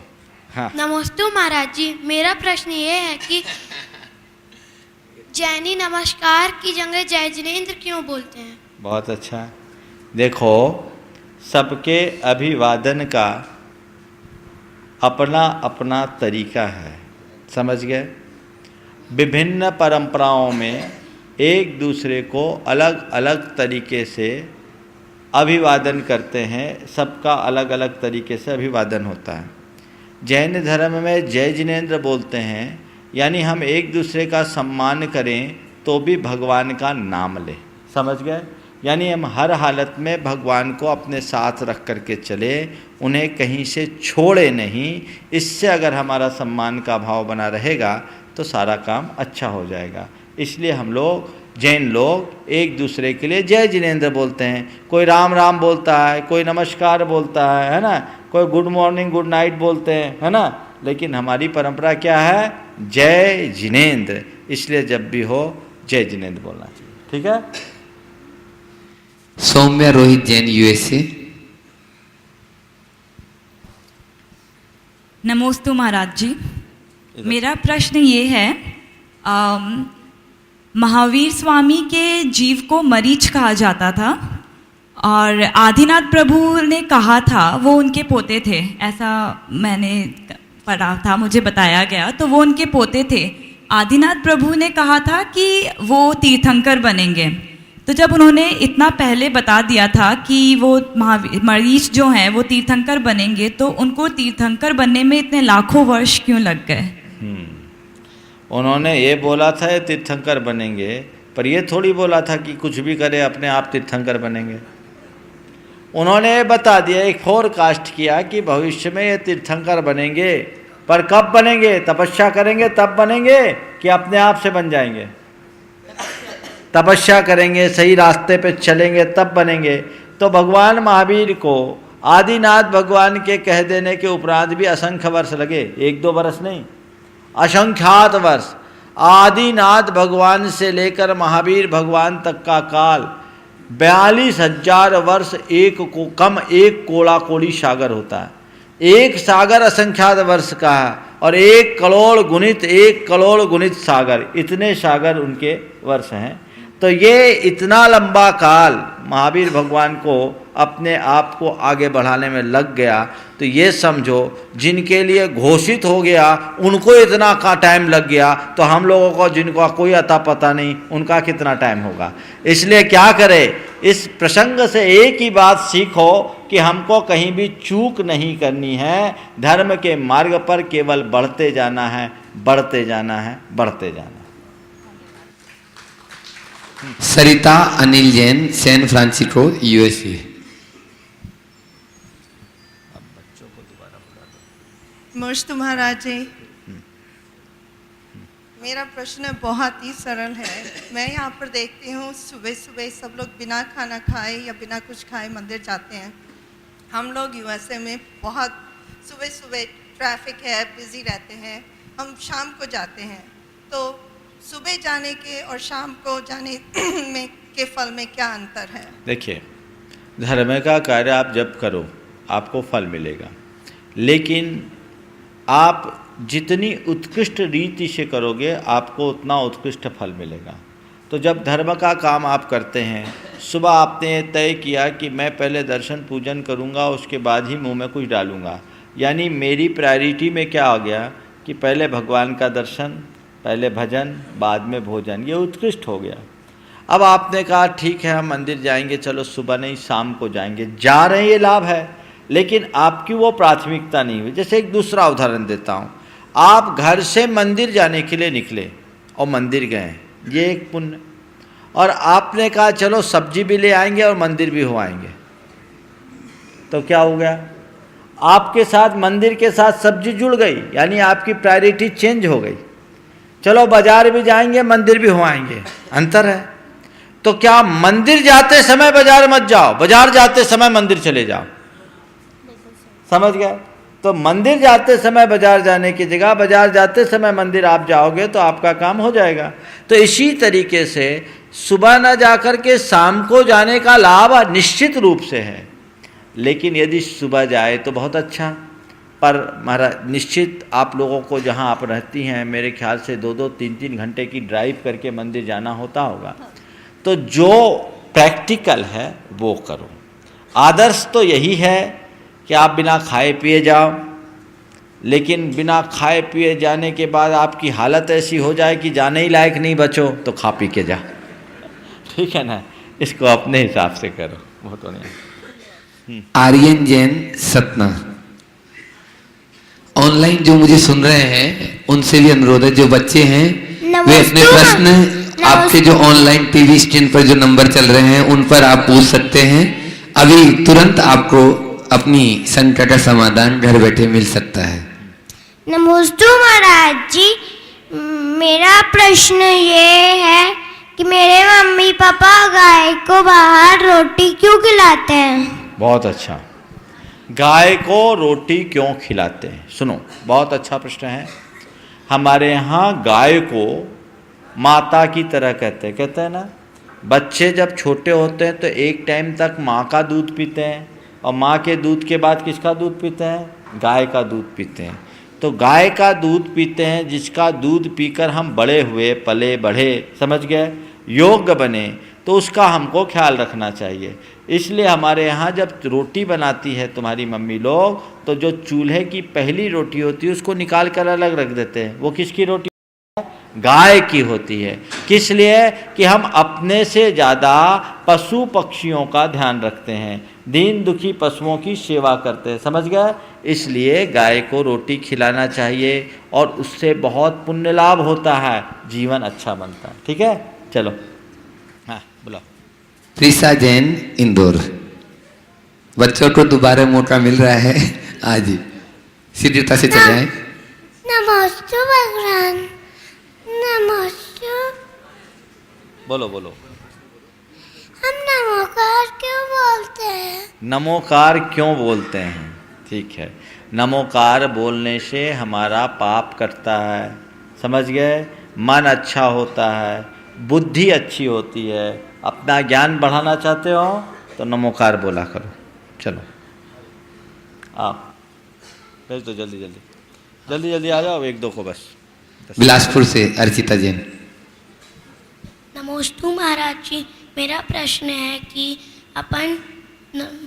हाँ। नमस्ते महाराज जी, मेरा प्रश्न ये है कि जैनी नमस्कार की जगह जय जिनेंद्र क्यों बोलते हैं? बहुत अच्छा। देखो सबके अभिवादन का अपना अपना तरीका है, समझ गए? विभिन्न परंपराओं में एक दूसरे को अलग अलग तरीके से अभिवादन करते हैं, सबका अलग अलग तरीके से अभिवादन होता है। जैन धर्म में जय जिनेंद्र बोलते हैं, यानी हम एक दूसरे का सम्मान करें तो भी भगवान का नाम लें। समझ गए? यानी हम हर हालत में भगवान को अपने साथ रख करके चले, उन्हें कहीं से छोड़े नहीं। इससे अगर हमारा सम्मान का भाव बना रहेगा तो सारा काम अच्छा हो जाएगा। इसलिए हम लोग जैन लोग एक दूसरे के लिए जय जिनेंद्र बोलते हैं। कोई राम राम बोलता है, कोई नमस्कार बोलता है ना, कोई गुड मॉर्निंग गुड नाइट बोलते हैं, है ना। लेकिन हमारी परंपरा क्या है? जय जिनेंद्र। इसलिए जब भी हो जय जिनेंद्र बोलना चाहिए। ठीक है। सौम्या रोहित जैन, यूएसए। नमोस्तु महाराज जी। मेरा प्रश्न ये है, महावीर स्वामी के जीव को मरीच कहा जाता था और आदिनाथ प्रभु ने कहा था वो उनके पोते थे, ऐसा मैंने पढ़ा था, मुझे बताया गया, तो वो उनके पोते थे। आदिनाथ प्रभु ने कहा था कि वो तीर्थंकर बनेंगे। तो जब उन्होंने इतना पहले बता दिया था कि वो मरीच जो हैं वो तीर्थंकर बनेंगे, तो उनको तीर्थंकर बनने में इतने लाखों वर्ष क्यों लग गए? उन्होंने ये बोला था ये तीर्थंकर बनेंगे, पर ये थोड़ी बोला था कि कुछ भी करे अपने आप तीर्थंकर बनेंगे। उन्होंने ये बता दिया, एक फोरकास्ट किया कि भविष्य में ये तीर्थंकर बनेंगे, पर कब बनेंगे? तपस्या करेंगे तब बनेंगे कि अपने आप से बन जाएंगे? तपस्या करेंगे, सही रास्ते पे चलेंगे तब बनेंगे। तो भगवान महावीर को आदिनाथ भगवान के कह देने के उपरांत भी असंख्य वर्ष लगे, 1-2 वर्ष नहीं, असंख्यात वर्ष। आदिनाथ भगवान से लेकर महावीर भगवान तक का काल 42,000 वर्ष। एक कोड़ा कोड़ी सागर होता है, एक सागर असंख्यात वर्ष का है, और 1 करोड़ गुणित सागर, इतने सागर उनके वर्ष हैं। तो ये इतना लंबा काल महावीर भगवान को अपने आप को आगे बढ़ाने में लग गया। तो ये समझो जिनके लिए घोषित हो गया उनको इतना का टाइम लग गया, तो हम लोगों को जिनको कोई अता पता नहीं उनका कितना टाइम होगा। इसलिए क्या करें, इस प्रसंग से एक ही बात सीखो कि हमको कहीं भी चूक नहीं करनी है। धर्म के मार्ग पर केवल बढ़ते जाना है, बढ़ते जाना है, बढ़ते जाना है। Sarita Anil Jain, San Francisco, USA. नमस्ते महाराज जी। मेरा प्रश्न बहुत ही सरल है। मैं यहाँ पर देखती हूँ सुबह सुबह सब लोग बिना खाना खाए या बिना कुछ खाए मंदिर जाते हैं। हम लोग यूएसए में बहुत सुबह सुबह ट्रैफिक है, बिजी रहते हैं, हम शाम को जाते हैं। तो सुबह जाने के और शाम को जाने में के फल में क्या अंतर है? देखिए, धर्म का कार्य आप जब करो आपको फल मिलेगा, लेकिन आप जितनी उत्कृष्ट रीति से करोगे आपको उतना उत्कृष्ट फल मिलेगा। तो जब धर्म का काम आप करते हैं, सुबह आपने तय किया कि मैं पहले दर्शन पूजन करूंगा, उसके बाद ही मुंह में कुछ डालूंगा, यानी मेरी प्रायोरिटी में क्या आ गया कि पहले भगवान का दर्शन, पहले भजन, बाद में भोजन, ये उत्कृष्ट हो गया। अब आपने कहा ठीक है हम मंदिर जाएंगे, चलो सुबह नहीं शाम को जाएंगे, जा रहे हैं, ये लाभ है, लेकिन आपकी वो प्राथमिकता नहीं हुई। जैसे एक दूसरा उदाहरण देता हूँ, आप घर से मंदिर जाने के लिए निकले और मंदिर गए, ये एक पुण्य, और आपने कहा चलो सब्जी भी ले आएंगे और मंदिर भी हो आएंगे, तो क्या हो गया? आपके साथ मंदिर के साथ सब्जी जुड़ गई, यानी आपकी प्रायोरिटी चेंज हो गई। चलो बाजार भी जाएंगे मंदिर भी हो आएंगे, अंतर है। तो क्या मंदिर जाते समय बाजार मत जाओ, बाजार जाते समय मंदिर चले जाओ, समझ गए? तो मंदिर जाते समय बाजार जाने की जगह बाजार जाते समय मंदिर आप जाओगे तो आपका काम हो जाएगा। तो इसी तरीके से सुबह न जाकर के शाम को जाने का लाभ निश्चित रूप से है, लेकिन यदि सुबह जाए तो बहुत अच्छा, पर महाराज निश्चित आप लोगों को जहां आप रहती हैं मेरे ख्याल से 2-2, 3-3 घंटे की ड्राइव करके मंदिर जाना होता होगा। तो जो प्रैक्टिकल है वो करो। आदर्श तो यही है कि आप बिना खाए पिए जाओ, लेकिन बिना खाए पिए जाने के बाद आपकी हालत ऐसी हो जाए कि जाने ही लायक नहीं बचो तो खा पी के जाओ, ठीक है ना? इसको अपने हिसाब से करो, बहुत बढ़िया। आर्यन जैन, सतना। ऑनलाइन जो मुझे सुन रहे हैं उनसे भी अनुरोध है, जो बच्चे हैं वे अपने प्रश्न आपके जो ऑनलाइन टीवी स्क्रीन पर जो नंबर चल रहे हैं उन पर आप पूछ सकते हैं। अभी तुरंत आपको अपनी संकट का समाधान घर बैठे मिल सकता है। नमस्ते महाराज जी, मेरा प्रश्न ये है कि मेरे मम्मी पापा गाय को बाहर रोटी क्यों खिलाते हैं? बहुत अच्छा। गाय को रोटी क्यों खिलाते हैं? सुनो, बहुत अच्छा प्रश्न है। हमारे यहाँ गाय को माता की तरह कहते हैं ना। बच्चे जब छोटे होते हैं तो एक टाइम तक माँ का दूध पीते हैं, और माँ के दूध के बाद किसका दूध पीते हैं? गाय का दूध पीते हैं। तो गाय का दूध पीते हैं, जिसका दूध पीकर हम बड़े हुए, पले बढ़े, समझ गए, योग्य बने, तो उसका हमको ख्याल रखना चाहिए। इसलिए हमारे यहाँ जब रोटी बनाती है तुम्हारी मम्मी लोग, तो जो चूल्हे की पहली रोटी होती है उसको निकाल कर अलग रख देते हैं। वो किसकी रोटी? गाय की होती है। किस लिए? कि हम अपने से ज़्यादा पशु पक्षियों का ध्यान रखते हैं, दीन दुखी पशुओं की सेवा करते हैं, समझ गए। इसलिए गाय को रोटी खिलाना चाहिए और उससे बहुत पुण्य लाभ होता है, जीवन अच्छा बनता है। ठीक है, चलो हाँ बोलो। त्रिशा जैन, इंदौर। बच्चों को दोबारा मौका मिल रहा है, आज सीधीता से चले आए। नमस्ते भगवान, नमस्ते। बोलो बोलो। हम नमोकार क्यों बोलते हैं? नमोकार क्यों बोलते हैं? ठीक है, नमोकार बोलने से हमारा पाप कटता है, समझ गए, मन अच्छा होता है, बुद्धि अच्छी होती है। अपना ज्ञान बढ़ाना चाहते हो तो नमोकार बोला करो। चलो आप भेज दो, जल्दी जल्दी जल्दी जल्दी आ जाओ, एक दो को बस। बिलासपुर से अर्चिता जैन। नमोस्तु महाराज जी, मेरा प्रश्न है कि अपन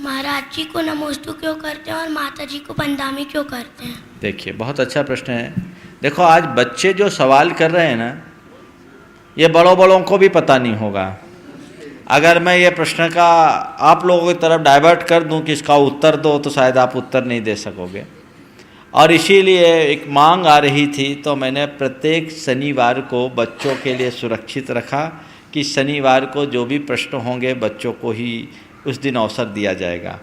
महाराज जी को नमोस्तु क्यों करते हैं और माता जी को बंदामी क्यों करते हैं? देखिए, बहुत अच्छा प्रश्न है। देखो, आज बच्चे जो सवाल कर रहे हैं ना, ये बड़ों को भी पता नहीं होगा। अगर मैं ये प्रश्न का आप लोगों की तरफ डाइवर्ट कर दूं कि इसका उत्तर दो, तो शायद आप उत्तर नहीं दे सकोगे। और इसीलिए एक मांग आ रही थी, तो मैंने प्रत्येक शनिवार को बच्चों के लिए सुरक्षित रखा कि शनिवार को जो भी प्रश्न होंगे बच्चों को ही उस दिन अवसर दिया जाएगा।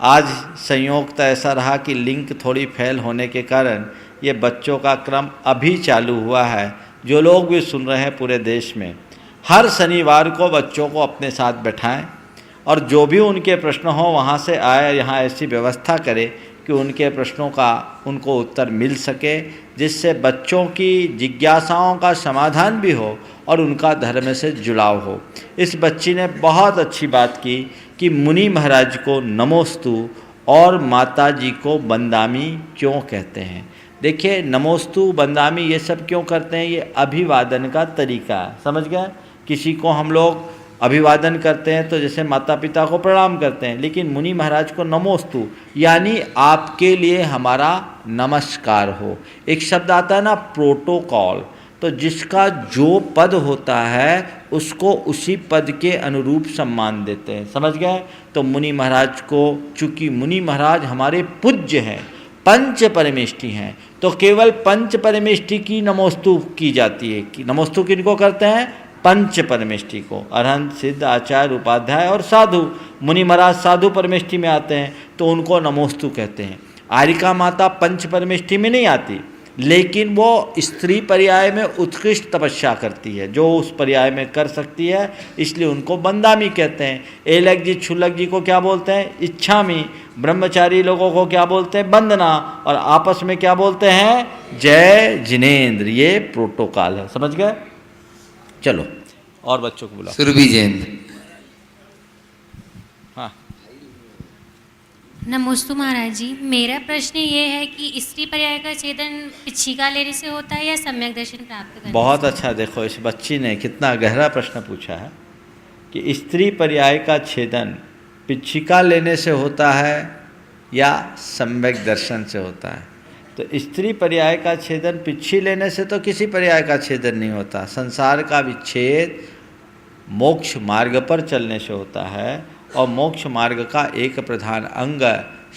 आज संयोगता ऐसा रहा कि लिंक थोड़ी फेल होने के कारण ये बच्चों का क्रम अभी चालू हुआ है। जो लोग भी सुन रहे हैं पूरे देश में, हर शनिवार को बच्चों को अपने साथ बैठाएं और जो भी उनके प्रश्न हो वहाँ से आए, यहाँ ऐसी व्यवस्था करें कि उनके प्रश्नों का उनको उत्तर मिल सके, जिससे बच्चों की जिज्ञासाओं का समाधान भी हो और उनका धर्म से जुड़ाव हो। इस बच्ची ने बहुत अच्छी बात की कि मुनि महाराज को नमोस्तु और माता जी को बंदामी क्यों कहते हैं। देखिए, नमोस्तु बंदामी ये सब क्यों करते हैं? ये अभिवादन का तरीका है, समझ गए। किसी को हम लोग अभिवादन करते हैं तो जैसे माता पिता को प्रणाम करते हैं, लेकिन मुनि महाराज को नमोस्तु यानी आपके लिए हमारा नमस्कार हो। एक शब्द आता है ना, प्रोटोकॉल, तो जिसका जो पद होता है उसको उसी पद के अनुरूप सम्मान देते हैं, समझ गए। तो मुनि महाराज को, चूँकि मुनि महाराज हमारे पूज्य हैं, पंच परमेष्टि हैं, तो केवल पंच परमेष्टि की नमोस्तु की जाती है। कि नमोस्तु किनको करते हैं? पंच परमेष्टि को, अरहंत, सिद्ध, आचार्य, उपाध्याय और साधु। मुनि महाराज साधु परमेष्टि में आते हैं तो उनको नमोस्तु कहते हैं। आरिका माता पंच परमेष्टि में नहीं आती, लेकिन वो स्त्री पर्याय में उत्कृष्ट तपस्या करती है, जो उस पर्याय में कर सकती है, इसलिए उनको बंदामी कहते हैं। एलक जी, छुलक जी को क्या बोलते हैं? इच्छामी। ब्रह्मचारी लोगों को क्या बोलते हैं? वंदना। और आपस में क्या बोलते हैं? जय जिनेन्द्र। ये प्रोटोकॉल है, समझ गए। चलो और बच्चों को बुलाओ। सुरभि जैन। हाँ, नमोस्तु महाराज जी, मेरा प्रश्न ये है कि स्त्री पर्याय का छेदन पिच्छिका लेने से होता है या सम्यक दर्शन प्राप्त करने से? बहुत अच्छा। देखो, इस बच्ची ने कितना गहरा प्रश्न पूछा है कि स्त्री पर्याय का छेदन पिच्छिका लेने से होता है या सम्यक दर्शन से होता है। तो स्त्री पर्याय का छेदन पिच्छी लेने से तो किसी पर्याय का छेदन नहीं होता। संसार का विच्छेद मोक्ष मार्ग पर चलने से होता है, और मोक्ष मार्ग का एक प्रधान अंग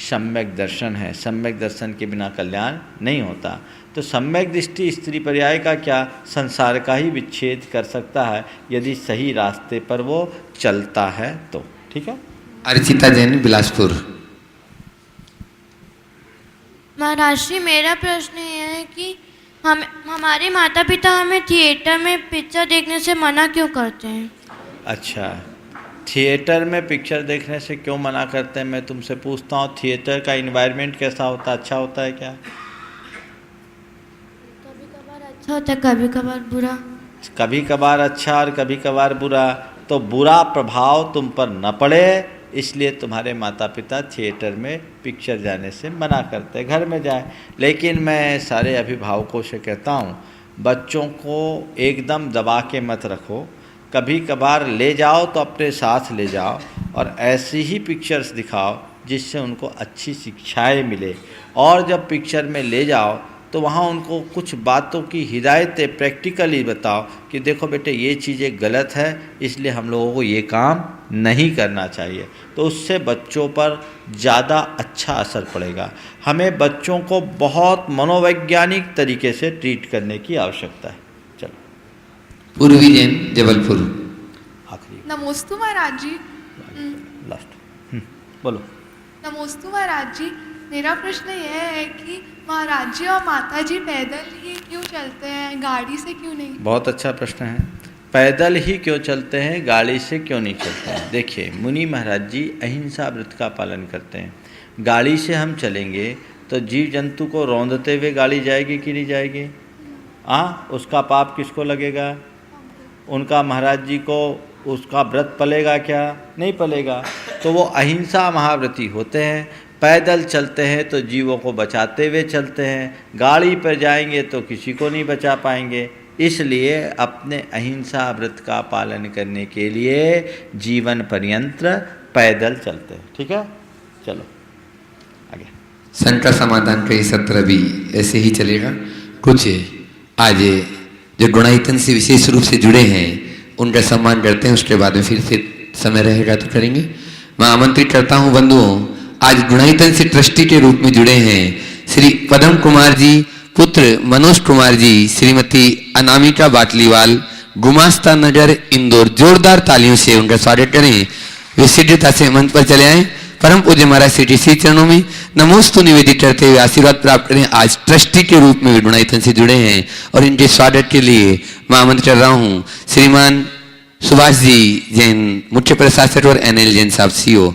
सम्यक दर्शन है। सम्यक दर्शन के बिना कल्याण नहीं होता। तो सम्यक दृष्टि स्त्री पर्याय का क्या, संसार का ही विच्छेद कर सकता है यदि सही रास्ते पर वो चलता है तो। ठीक है। अर्चिता जैन, बिलासपुर। महाराज जी, मेरा प्रश्न ये है कि हमारे माता पिता हमें थिएटर में पिक्चर देखने से मना क्यों करते हैं? अच्छा, थिएटर में पिक्चर देखने से क्यों मना करते हैं, मैं तुमसे पूछता हूँ। थिएटर का इन्वायरमेंट कैसा होता है, अच्छा होता है क्या? कभी कभार अच्छा होता है, कभी कभार बुरा। कभी कभार अच्छा और कभी कभार बुरा, तो बुरा प्रभाव तुम पर न पड़े इसलिए तुम्हारे माता पिता थिएटर में पिक्चर जाने से मना करते हैं, घर में जाए। लेकिन मैं सारे अभिभावकों से कहता हूँ, बच्चों को एकदम दबा के मत रखो, कभी कभार ले जाओ तो अपने साथ ले जाओ और ऐसी ही पिक्चर्स दिखाओ जिससे उनको अच्छी शिक्षाएं मिले। और जब पिक्चर में ले जाओ तो वहाँ उनको कुछ बातों की हिदायतें प्रैक्टिकली बताओ कि देखो बेटे ये चीज़ें गलत है, इसलिए हम लोगों को ये काम नहीं करना चाहिए। तो उससे बच्चों पर ज़्यादा अच्छा असर पड़ेगा। हमें बच्चों को बहुत मनोवैज्ञानिक तरीके से ट्रीट करने की आवश्यकता है। चलो पूर्वी जैन जबलपुर। आखिरी नमोस्तु महाराज जी। लास्ट बोलो। नमोस्तु महाराज जी, मेरा प्रश्न यह है कि महाराज जी और माता जी पैदल ही क्यों चलते हैं, गाड़ी से क्यों नहीं? बहुत अच्छा प्रश्न है। पैदल ही क्यों चलते हैं, गाड़ी से क्यों नहीं चलते हैं? देखिए, मुनि महाराज जी अहिंसा व्रत का पालन करते हैं। गाड़ी से हम चलेंगे तो जीव जंतु को रौंदते हुए गाड़ी जाएगी कि नहीं जाएगी? उसका पाप किसको लगेगा? उनका महाराज जी को उसका व्रत पलेगा क्या? नहीं पलेगा। तो वो अहिंसा महाव्रती होते हैं। पैदल चलते हैं तो जीवों को बचाते हुए चलते हैं, गाड़ी पर जाएंगे तो किसी को नहीं बचा पाएंगे। इसलिए अपने अहिंसा व्रत का पालन करने के लिए जीवन पर्यंत पैदल चलते हैं। ठीक है, चलो आगे। संत समाधान का ये सत्र भी ऐसे ही चलेगा। कुछ आज जो गुणायतन से विशेष रूप से जुड़े हैं उनका सम्मान करते हैं, उसके बाद में फिर से समय रहेगा तो करेंगे। मैं आमंत्रित करता हूँ बंधुओं, आज गुणायतन से ट्रस्टी के रूप में जुड़े हैं श्री पदम कुमार जी पुत्र मनोज कुमार जी, श्रीमती अनामिका बाटलीवाल, गुमास्ता नगर इंदौर। जोरदार तालियों से उनका स्वागत करें। विशिष्टता से मंच पर चले आए। परम पूज्य महाराज श्री श्री चरणों में नमोस्तु निवेदित करते हुए आशीर्वाद प्राप्त करें। आज ट्रस्टी के रूप में गुणायतन से जुड़े हैं और इनके स्वागत के लिए मैं आमंत्रित कर रहा हूँ श्रीमान सुभाष जी जैन, मुख्य प्रशासक, और NL जैन साहब CO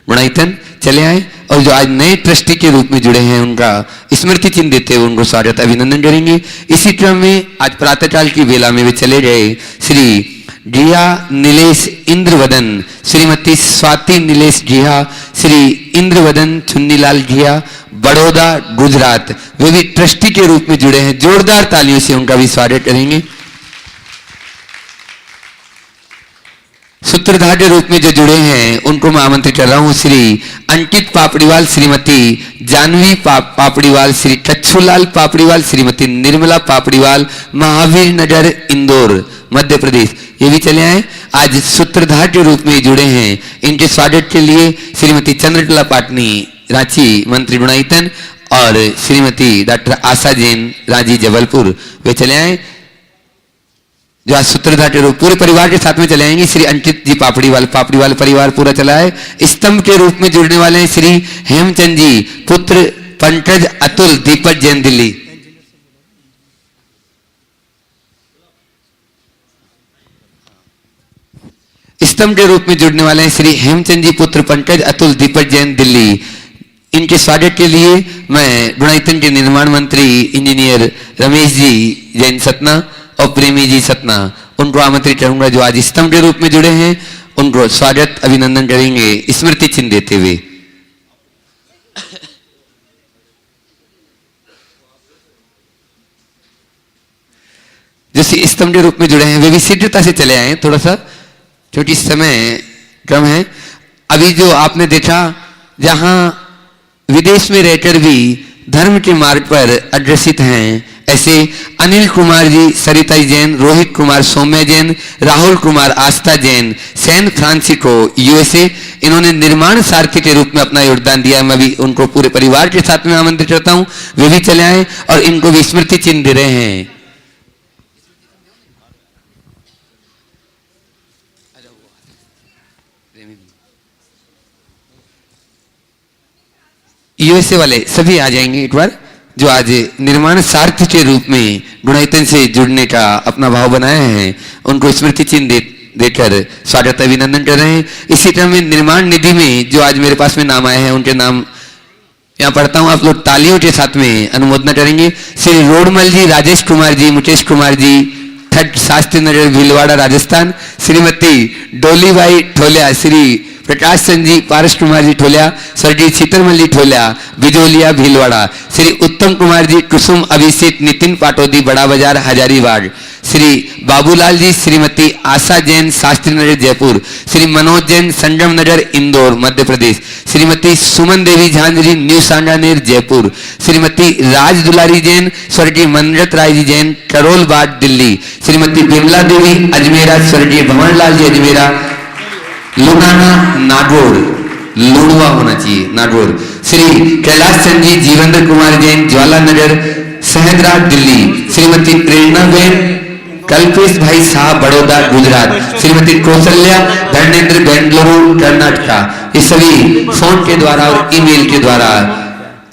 गुणायतन चले आए। और जो आज नए ट्रस्टी के रूप में जुड़े हैं उनका स्मृति चिन्ह देते हुए उनको स्वागत अभिनंदन करेंगे। इसी क्रम में आज प्रातःकाल की बेला में वे चले गए श्री जिया नीलेश इंद्रवदन, श्रीमती स्वाति नीलेश जिया, श्री इंद्रवदन चुन्नीलाल जिया, बड़ौदा गुजरात। वे भी ट्रस्टी के रूप में जुड़े हैं। जोरदार तालियों से उनका भी स्वागत करेंगे। सूत्रधार के रूप में जो जुड़े हैं उनको मैं आमंत्रित कर रहा हूं श्री अंकित पापड़ीवाल, श्रीमती जानवी पापड़ीवाल, श्री कच्छूलाल पापड़ीवाल, श्रीमती निर्मला पापड़ीवाल, महावीर नगर इंदौर मध्य प्रदेश। ये भी चले आए, आज सूत्रधार के रूप में जुड़े हैं। इनके स्वागत के लिए श्रीमती चंद्रकला पाटनी रांची मंत्री गुणायतन और श्रीमती डॉक्टर आशा जैन रांची जबलपुर वे चले आए। जो आज सूत्रधार के रूप पूरे परिवार के साथ में चले आएंगे श्री अंकित जी पापड़ीवाल परिवार पूरा चला है। स्तंभ के रूप में जुड़ने वाले हैं श्री हेमचंद जी पुत्र पंकज अतुल दीपक जैन दिल्ली। स्तंभ के रूप में जुड़ने वाले हैं श्री हेमचंद जी पुत्र पंकज अतुल दीपक जैन दिल्ली। इनके स्वागत के लिए मैं गुणायतन के निर्माण मंत्री इंजीनियर रमेश जी जैन सतना और प्रेमी जी सतना उनको आमंत्रित करूंगा। जो आज स्तंभ के रूप में जुड़े हैं उनको स्वागत अभिनंदन करेंगे स्मृति चिन्ह देते हुए। जो स्तंभ के रूप में जुड़े हैं वे भी शीघ्रता से चले आए, थोड़ा सा छोटी समय कम है। अभी जो आपने देखा जहां विदेश में रहकर भी धर्म के मार्ग पर अग्रसित हैं, ऐसे अनिल कुमार जी सरिता जैन, रोहित कुमार सौम्या जैन, राहुल कुमार आस्था जैन, सैन फ्रांसिस्को USA, इन्होंने निर्माण सारथी के रूप में अपना योगदान दिया। मैं भी उनको पूरे परिवार के साथ में आमंत्रित करता हूं, वे भी चले आए और इनको भी स्मृति चिन्ह दे रहे हैं। USA वाले सभी आ जाएंगे एक बार, जो आज निर्माण सारथी के रूप में गुणायतन से जुड़ने का अपना भाव बनाए हैं। उनको स्मृति चिन्ह देकर स्वागत अभिनंदन कर रहे हैं। इसी तरह में निर्माण निधि में जो आज मेरे पास में नाम आए हैं उनके नाम यहाँ पढ़ता हूँ, आप लोग तालियों के साथ में अनुमोदन करेंगे। श्री रोडमल जी, राजेश कुमार जी, मुकेश कुमार जी, थर्ड शास्त्री नगर भीलवाड़ा राजस्थान। श्रीमती डोलीबाई ठोलिया, श्री प्रकाश चंद जी, पारस कुमार जी ठोलिया, स्वर्गीय शीतलमल जी ठोलिया, बिजोलिया भीलवाड़ा। श्री उत्तम कुमार जी, कुसुम अभिषेक, नितिन पाटोदी, बड़ा बाजार हजारीबाग। श्री बाबूलाल जी, श्रीमती आशा जैन, शास्त्री नगर जयपुर। श्री मनोज जैन, संगम नगर इंदौर मध्य प्रदेश। श्रीमती सुमन देवी झांझरी, न्यू सांगानेर जयपुर। श्रीमती राज दुलारी जैन, स्वर्गीय मनरत राय जी जैन, करोल बाग दिल्ली। श्रीमती बिमला देवी अजमेरा, स्वर्गीय भंवरलाल जी अजमेरा, लुनाना नागौर, लुड़वा होना चाहिए नागौर। श्री कैलाश चंद जी, जीवेंद्र कुमार जैन, ज्वाला नगर सहदरा दिल्ली। श्रीमती प्रेरणा बेन, कल्पेश भाई साहब, बड़ौदा गुजरात। श्रीमती कौशल्या धर्मेंद्र, बेंगलुरु कर्नाटक। ये सभी फोन के द्वारा और ईमेल के द्वारा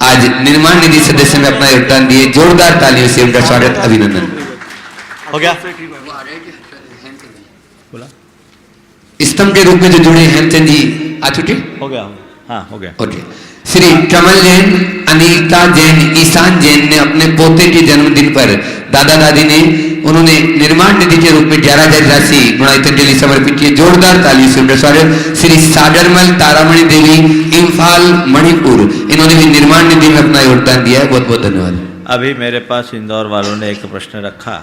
आज निर्माण निधि सदस्य में अपना योगदान दिए। जोरदार तालियों से उनका स्वागत अभिनंदन। हो गया? स्तंभ के रूप में जो जुड़े हेमचंद जी आ चुके? हो गया, हाँ हो गया। ओके। श्री कमल जैन, अनीता जैन, ईशान जैन ने अपने पोते के जन्मदिन पर दादा दादी ने उन्होंने निर्माण निधि के रूप में 11,000 राशि गुणायतन के लिए समर्पित की। जोरदार ताली से उनका स्वागत। श्री सागरमल तारामणि देवी, इम्फाल मणिपुर, इन्होंने भी निर्माण निधि में अपना योगदान दिया है। बहुत बहुत धन्यवाद। अभी मेरे पास इंदौर वालों ने एक प्रश्न रखा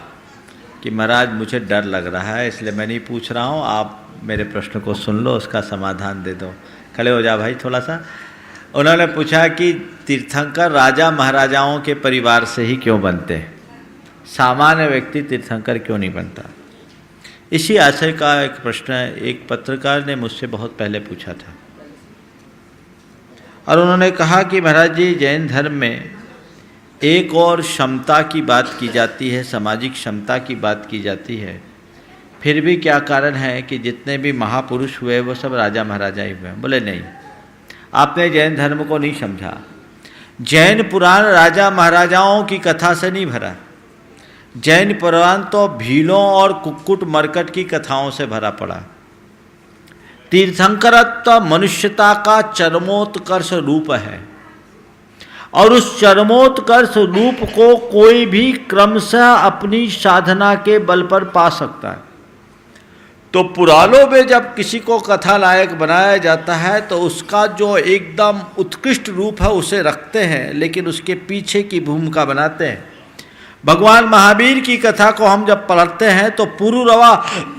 कि महाराज मुझे डर लग रहा है, इसलिए मैं नहीं पूछ रहा हूँ, आप मेरे प्रश्न को सुन लो, उसका समाधान दे दो। खड़े हो जा भाई थोड़ा सा। उन्होंने पूछा कि तीर्थंकर राजा महाराजाओं के परिवार से ही क्यों बनते हैं, सामान्य व्यक्ति तीर्थंकर क्यों नहीं बनता। इसी आशय का एक प्रश्न एक पत्रकार ने मुझसे बहुत पहले पूछा था और उन्होंने कहा कि महाराज जी, जैन धर्म में एक और क्षमता की बात की जाती है, सामाजिक क्षमता की बात की जाती है, फिर भी क्या कारण है कि जितने भी महापुरुष हुए वो सब राजा महाराजा ही हुए। बोले नहीं, आपने जैन धर्म को नहीं समझा। जैन पुराण राजा महाराजाओं की कथा से नहीं भरा। जैन पुराण तो भीलों और कुक्कुट मरकट की कथाओं से भरा पड़ा। तीर्थंकरत्व मनुष्यता का चरमोत्कर्ष रूप है और उस चरमोत्कर्ष रूप को कोई भी क्रमशः अपनी साधना के बल पर पा सकता है। तो पुराणों में जब किसी को कथा लायक बनाया जाता है तो उसका जो एकदम उत्कृष्ट रूप है उसे रखते हैं, लेकिन उसके पीछे की भूमिका बनाते हैं। भगवान महावीर की कथा को हम जब पढ़ते हैं तो पुरुरवा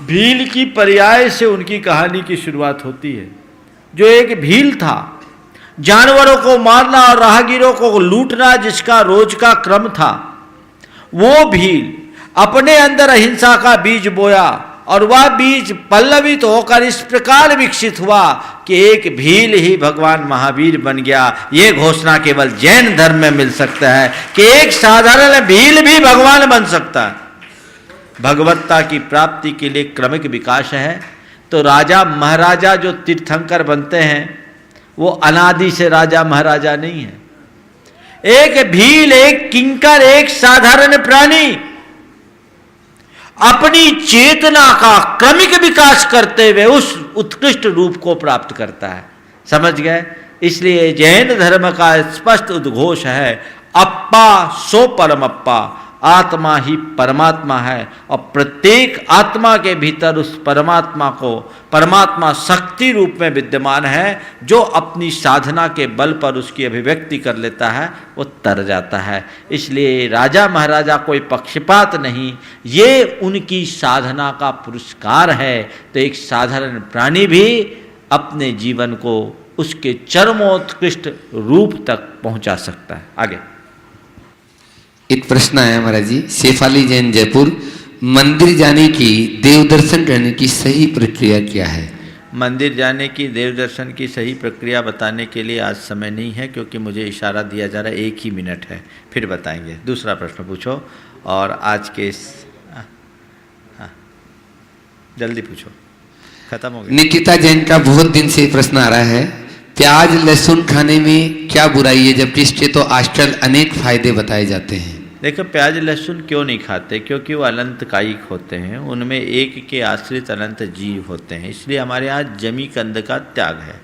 भील की पर्याय से उनकी कहानी की शुरुआत होती है। जो एक भील था, जानवरों को मारना और राहगीरों को लूटना जिसका रोज का क्रम था, वो भील अपने अंदर अहिंसा का बीज बोया और वह बीज पल्लवित होकर इस प्रकार विकसित हुआ कि एक भील ही भगवान महावीर बन गया। ये घोषणा केवल जैन धर्म में मिल सकता है कि एक साधारण भील भी भगवान बन सकता है। भगवत्ता की प्राप्ति के लिए क्रमिक विकास है। तो राजा महाराजा जो तीर्थंकर बनते हैं वो अनादि से राजा महाराजा नहीं है। एक भील, एक किंकर, एक साधारण प्राणी अपनी चेतना का क्रमिक विकास करते हुए उस उत्कृष्ट रूप को प्राप्त करता है। समझ गए? इसलिए जैन धर्म का स्पष्ट उद्घोष है, अप्पा सो परमप्पा, आत्मा ही परमात्मा है और प्रत्येक आत्मा के भीतर उस परमात्मा को परमात्मा शक्ति रूप में विद्यमान है। जो अपनी साधना के बल पर उसकी अभिव्यक्ति कर लेता है वो तर जाता है। इसलिए राजा महाराजा कोई पक्षपात नहीं, ये उनकी साधना का पुरस्कार है। तो एक साधारण प्राणी भी अपने जीवन को उसके चरमोत्कृष्ट रूप तक पहुंचा सकता है। आगे एक प्रश्न आया महाराज जी, शेफाली जैन जयपुर, मंदिर जाने की, देव दर्शन करने की सही प्रक्रिया क्या है? मंदिर जाने की, देव दर्शन की सही प्रक्रिया बताने के लिए आज समय नहीं है, क्योंकि मुझे इशारा दिया जा रहा है 1 ही मिनट है, फिर बताएंगे। दूसरा प्रश्न पूछो और आज के हाँ जल्दी पूछो, खत्म हो गया। निकिता जैन का बहुत दिन से प्रश्न आ रहा है, प्याज लहसुन खाने में क्या बुराई है जबकि इसके तो आजकल अनेक फायदे बताए जाते हैं? देखो प्याज लहसुन क्यों नहीं खाते, क्योंकि वो अनंत कायिक होते हैं, उनमें एक के आश्रित अनंत जीव होते हैं, इसलिए हमारे यहाँ जमी कंद का त्याग है।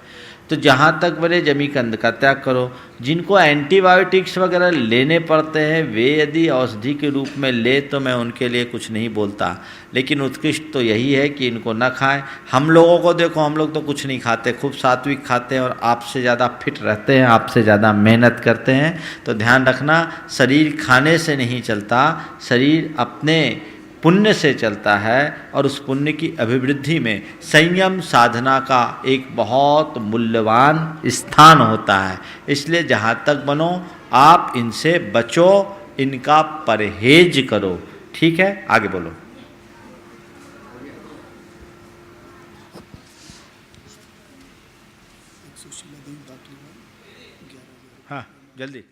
तो जहाँ तक बने जमी कंद का त्याग करो। जिनको एंटीबायोटिक्स वगैरह लेने पड़ते हैं वे यदि औषधि के रूप में ले तो मैं उनके लिए कुछ नहीं बोलता, लेकिन उत्कृष्ट तो यही है कि इनको ना खाएं। हम लोगों को देखो, हम लोग तो कुछ नहीं खाते, खूब सात्विक खाते हैं और आपसे ज़्यादा फिट रहते हैं, आपसे ज़्यादा मेहनत करते हैं। तो ध्यान रखना, शरीर खाने से नहीं चलता, शरीर अपने पुण्य से चलता है और उस पुण्य की अभिवृद्धि में संयम साधना का एक बहुत मूल्यवान स्थान होता है। इसलिए जहाँ तक बनो आप इनसे बचो, इनका परहेज करो। ठीक है, आगे बोलो। हाँ जल्दी।